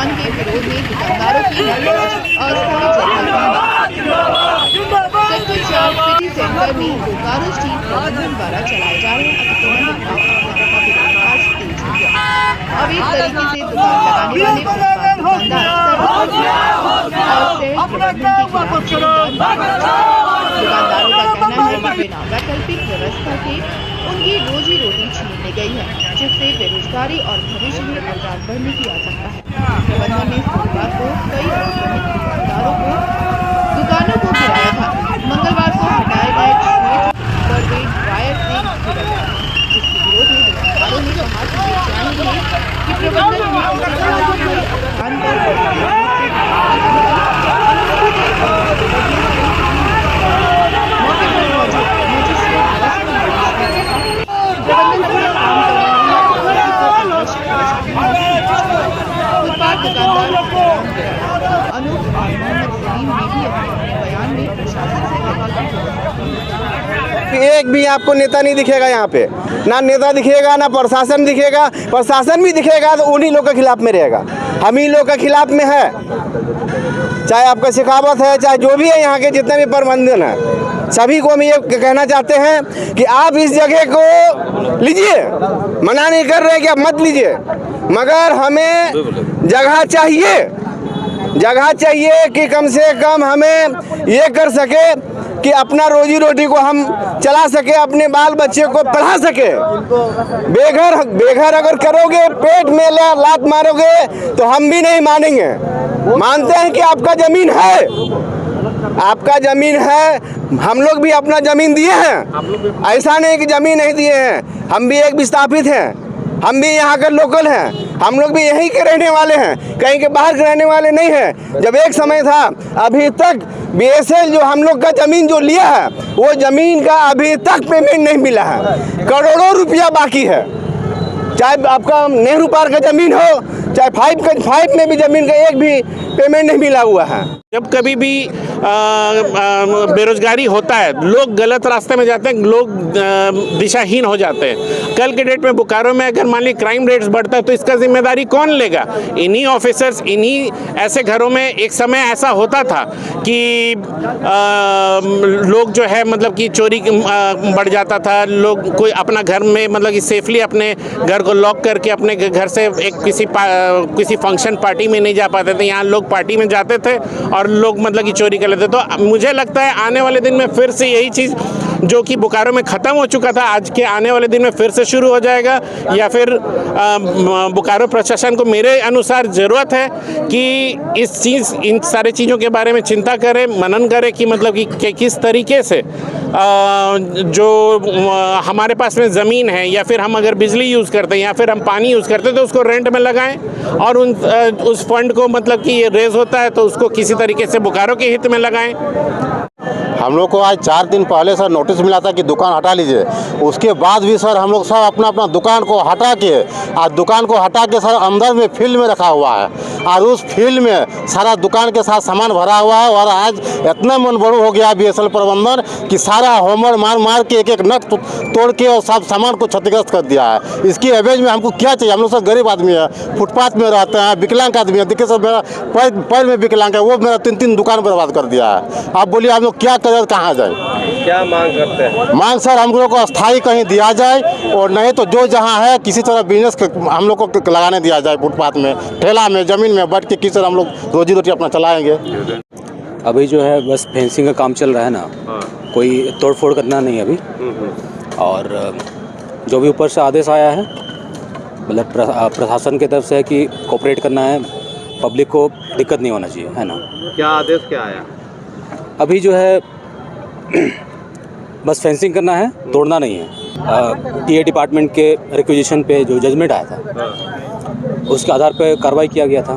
Lockdown के विरोध में दुकानदारों की अस्थायी सेक्टर 4 सिटी सेंटर में बोकारो स्ट्रीट प्रबंधन द्वारा चलाए जा रहे अतिक्रमण अवैध तरीके से दुकान लगाने वाले दुकानदारों का कहना है कि बिना वैकल्पिक व्यवस्था के उनकी रोजी रोटी छीन ली गई है, जिससे बेरोजगारी और भविष्य में अपराध बढ़ने की आशंका है। प्रबंधन ने सोमवार को कई असंगठित दुकानदारों को दुकानों को गिराया था। मंगलवार को हटाए गए बर्वेज वायर से गिरा था, जिसके विरोध में दुकानदारों ने कहा कि वे चाहेंगे कि प्रबंधन एक भी आपको नेता नहीं दिखेगा यहाँ पे, ना नेता दिखेगा ना प्रशासन दिखेगा। प्रशासन भी दिखेगा तो उन्हीं लोग के खिलाफ में रहेगा, हम ही लोग के खिलाफ में है। चाहे आपका शेखावत है, चाहे जो भी है, यहाँ के जितने भी प्रबंधन है, सभी को हम ये कहना चाहते हैं कि आप इस जगह को लीजिए, मना नहीं कर रहे कि आप मत लीजिए, मगर हमें जगह चाहिए कि कम से कम हमें ये कर सके कि अपना रोजी रोटी को हम चला सके, अपने बाल बच्चे को पढ़ा सके। बेघर अगर करोगे, पेट में लात मारोगे तो हम भी नहीं मानेंगे। मानते हैं कि आपका ज़मीन है, हम लोग भी अपना ज़मीन दिए हैं, ऐसा नहीं कि ज़मीन नहीं दिए हैं। हम भी एक विस्थापित हैं, हम भी यहाँ के लोकल हैं, हम लोग भी यहीं के रहने वाले हैं, कहीं के बाहर के रहने वाले नहीं हैं। जब एक समय था, अभी तक BSL जो हम लोग का ज़मीन जो लिया है, वो ज़मीन का अभी तक पेमेंट नहीं मिला है, करोड़ों रुपया बाकी है। चाहे आपका नेहरू पार्क का ज़मीन हो, चाहे 5 में भी ज़मीन का एक भी पेमेंट नहीं मिला हुआ है। जब कभी भी बेरोजगारी होता है, लोग गलत रास्ते में जाते हैं, लोग दिशाहीन हो जाते हैं। कल के डेट में बोकारो में अगर मान ली क्राइम रेट्स बढ़ता है तो इसका जिम्मेदारी कौन लेगा? इन्हीं ऑफिसर्स, इन्हीं ऐसे घरों में एक समय ऐसा होता था कि लोग जो है मतलब कि चोरी बढ़ जाता था। लोग कोई अपना घर में मतलब कि सेफली अपने घर को लॉक करके अपने घर से एक किसी फंक्शन पार्टी में नहीं जा पाते थे। यहाँ लोग पार्टी में जाते थे और लोग मतलब कि चोरी कर लेते। तो मुझे लगता है आने वाले दिन में फिर से यही चीज़ जो कि बोकारो में ख़त्म हो चुका था, आज के आने वाले दिन में फिर से शुरू हो जाएगा। या फिर बोकारो प्रशासन को मेरे अनुसार ज़रूरत है कि इन सारे चीज़ों के बारे में चिंता करें, मनन करें कि मतलब कि किस तरीके से जो हमारे पास में ज़मीन है या फिर हम अगर बिजली यूज़ करते हैं या फिर हम पानी यूज़ करते हैं तो उसको रेंट में लगाएं और उस फंड को मतलब कि रेज होता है तो उसको किसी तरीके से बोकारो के हित में लगाएं। हम लोग को आज 4 दिन पहले सर नोटिस मिला था कि दुकान हटा लीजिए। उसके बाद भी सर हम लोग सब अपना दुकान को हटा के सर अंदर में फील्ड में रखा हुआ है और उस फील्ड में सारा दुकान के साथ सामान भरा हुआ है। और आज इतना मनबड़ू हो गया BSL प्रबंधन कि सारा होमर मार के एक नट तोड़ के और सब सामान को क्षतिग्रस्त कर दिया है। इसकी एवज में हमको क्या चाहिए? हम लोग सर गरीब आदमी है, फुटपाथ में रहते हैं, विकलांग आदमी है। देखिए सर मेरा पैर में विकलांग है, वो मेरा 3 दुकान बर्बाद कर दिया है। आप बोलिए हम लोग क्या करें, कहाँ जाए? क्या मांग करते हैं? मांग सर हम लोग को अस्थायी कहीं दिया जाए और नहीं तो जो जहाँ है किसी तरह बिजनेस हम लोग को लगाने दिया जाए। फुटपाथ में, ठेला में, ज़मीन में बैठ के किस तरह हम लोग रोजी रोटी अपना चलाएंगे। अभी जो है बस फेंसिंग का काम चल रहा है ना, कोई तोड़फोड़ करना नहीं अभी। और जो भी ऊपर से आदेश आया है मतलब प्रशासन की तरफ से है कि कोऑपरेट करना है, पब्लिक को दिक्कत नहीं होना चाहिए, है ना। क्या आदेश क्या आया? अभी जो है बस फेंसिंग करना है, तोड़ना नहीं है। TA डिपार्टमेंट के रिक्विजिशन पे जो जजमेंट आया था उसके आधार पे कार्रवाई किया गया था।